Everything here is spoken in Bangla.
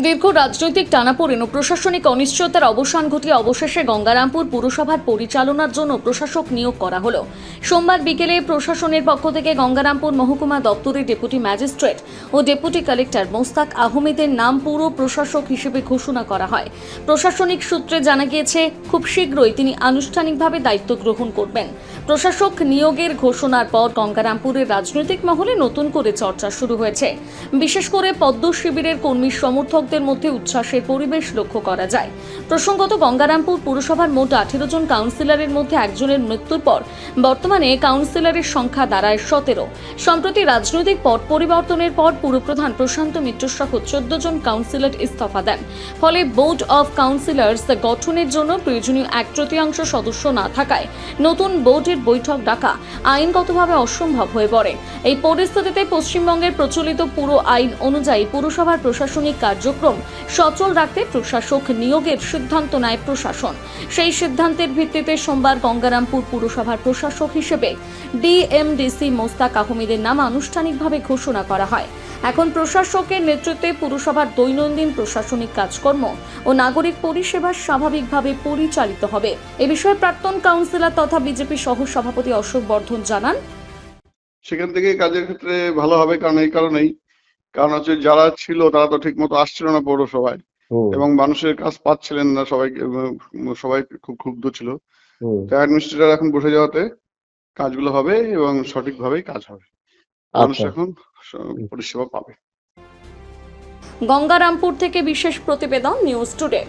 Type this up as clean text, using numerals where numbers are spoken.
দীর্ঘ রাজনৈতিক টানাপোড়েন ও প্রশাসনিক অনিশ্চয়তার অবসান ঘটিয়ে অবশেষে গঙ্গারামপুর পুরসভার পরিচালনার জন্য প্রশাসক নিয়োগ করা হলো। সোমবার বিকেলে প্রশাসনের পক্ষ থেকে গঙ্গারামপুর মহকুমা দপ্তরের ডেপুটি ম্যাজিস্ট্রেট ও ডেপুটি কালেক্টর মোস্তাক আহমেদের নাম পুর প্রশাসক হিসেবে ঘোষণা করা হয়। প্রশাসনিক সূত্রে জানা গিয়েছে, খুব শীঘ্রই তিনি আনুষ্ঠানিকভাবে দায়িত্ব গ্রহণ করবেন। প্রশাসক নিয়োগের ঘোষণার পর গঙ্গারামপুরের রাজনৈতিক মহলে নতুন করে চর্চা শুরু হয়েছে। বিশেষ করে পদ্ম শিবিরের কর্মী সমর্থকদের মধ্যে উচ্ছ্বাসের পরিবেশ লক্ষ্য করা যায়। প্রসঙ্গত, গঙ্গারামপুর পুরসভার মোট 18 জন কাউন্সিলরের মধ্যে একজনের মৃত্যুর পর বর্তমানে কাউন্সিলরের সংখ্যা দাঁড়ায় 17। সম্প্রতি রাজনৈতিক পট পরিবর্তনের পর পুরপ্রধান প্রশান্ত মিত্র সহ 14 জন কাউন্সিলর ইস্তফা দেন। ফলে বোর্ড অফ কাউন্সিলর্স গঠনের জন্য প্রয়োজনীয় 1/3 সদস্য না থাকায় নতুন বোর্ডের বৈঠক ডাকা আইনগতভাবে অসম্ভব হয়ে পড়ে। এই পরিস্থিতিতে পশ্চিমবঙ্গের প্রচলিত পুর আইন অনুযায়ী পুরসভার প্রশাসনিক কার্যক্রম সচল রাখতে প্রশাসক নিয়োগের সিদ্ধান্ত নেয় প্রশাসন। সেই সিদ্ধান্তের ভিত্তিতে সোমবার গঙ্গারামপুর পুরসভার প্রশাসক হিসেবে ডিএমডিসি মোস্তাক আহমেদের নাম আনুষ্ঠানিকভাবে ঘোষণা করা হয়। এখন প্রশাসকের নেতৃত্বে পুরসভার দৈনন্দিন প্রশাসনিক কাজকর্ম ও নাগরিক পরিষেবা স্বাভাবিকভাবে পরিচালিত হবে। এ বিষয়ে প্রাক্তন কাউন্সিলর তথা বিজেপি সহ সভাপতি অশোক বর্ধন জানান, সেখান থেকে কাজের ক্ষেত্রে ভালো হবে, কারণ এই কারণেই, কারণ হচ্ছে যারা ছিল তারা তো ঠিক মতো আসছিল না পৌরসভায় এবং মানুষের কাজ পাচ্ছিলেন না, সবাই খুব ক্ষুব্ধ ছিল। তো অ্যাডমিনিস্ট্রেটর এখন বসে যাওয়াতে কাজগুলো হবে এবং সঠিকভাবেই কাজ হবে। মানুষ এখন পরিষেবা পাবে। গঙ্গারামপুর থেকে বিশেষ প্রতিবেদন, নিউজ টুডে।